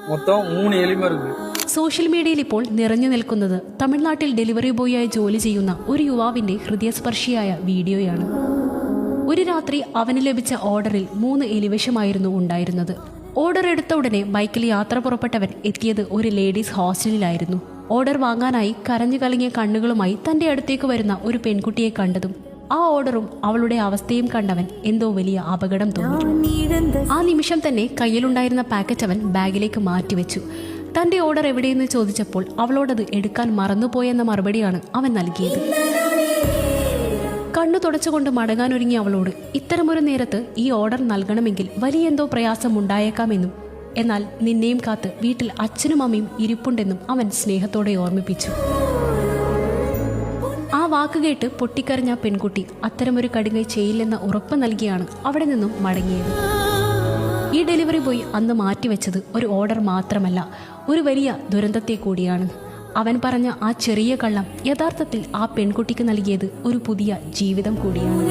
மொத்தம் 3 எலிமை இருக்கு. സോഷ്യൽ മീഡിയയിൽ ഇപ്പോൾ നിറഞ്ഞു നിൽക്കുന്നത് തമിഴ്നാട്ടിൽ ഡെലിവറി ബോയായി ജോലി ചെയ്യുന്ന ഒരു യുവാവിന്റെ ഹൃദയസ്പർശിയായ വീഡിയോയാണ്. ഒരു രാത്രി അവന് ലഭിച്ച ഓർഡറിൽ 3 എലിവിഷമായിരുന്നു ഉണ്ടായിരുന്നത്. ഓർഡർ എടുത്ത ഉടനെ ബൈക്കിൽ യാത്ര പുറപ്പെട്ടവൻ എത്തിയത് ഒരു ലേഡീസ് ഹോസ്റ്റലിലായിരുന്നു. ഓർഡർ വാങ്ങാനായി കരഞ്ഞു കലങ്ങിയ കണ്ണുകളുമായി തന്റെ അടുത്തേക്ക് വരുന്ന ഒരു പെൺകുട്ടിയെ കണ്ടതും ആ ഓർഡറും അവളുടെ അവസ്ഥയും കണ്ടവൻ എന്തോ വലിയ അപകടം തോന്നി. ആ നിമിഷം തന്നെ കയ്യിലുണ്ടായിരുന്ന പാക്കറ്റ് അവൻ ബാഗിലേക്ക് മാറ്റിവെച്ചു. തന്റെ ഓർഡർ എവിടെയെന്ന് ചോദിച്ചപ്പോൾ അവളോടത് എടുക്കാൻ മറന്നുപോയെന്ന മറുപടിയാണ് അവൻ നൽകിയത്. കണ്ണു തുടച്ചുകൊണ്ട് മടങ്ങാനൊരുങ്ങിയ അവളോട് ഇത്തരമൊരു നേരത്ത് ഈ ഓർഡർ നൽകണമെങ്കിൽ വലിയ എന്തോ പ്രയാസം ഉണ്ടായേക്കാമെന്നും എന്നാൽ നിന്നെയും കാത്ത് വീട്ടിൽ അച്ഛനും അമ്മയും ഇരിപ്പുണ്ടെന്നും അവൻ സ്നേഹത്തോടെ ഓർമ്മിപ്പിച്ചു. ആ വാക്കുകേട്ട് പൊട്ടിക്കരഞ്ഞ പെൺകുട്ടി അത്തരമൊരു കടുങ്കൈ ചെയ്യില്ലെന്ന ഉറപ്പ് നൽകിയാണ് അവിടെ നിന്നും മടങ്ങിയത്. ഈ ഡെലിവറി ബോയ് അന്ന് മാറ്റിവെച്ചത് ഒരു ഓർഡർ മാത്രമല്ല, ഒരു വലിയ ദുരന്തത്തെ കൂടിയാണ്. അവൻ പറഞ്ഞ ആ ചെറിയ കള്ളം യഥാർത്ഥത്തിൽ ആ പെൺകുട്ടിക്ക് നൽകിയത് ഒരു പുതിയ ജീവിതം കൂടിയാണ്.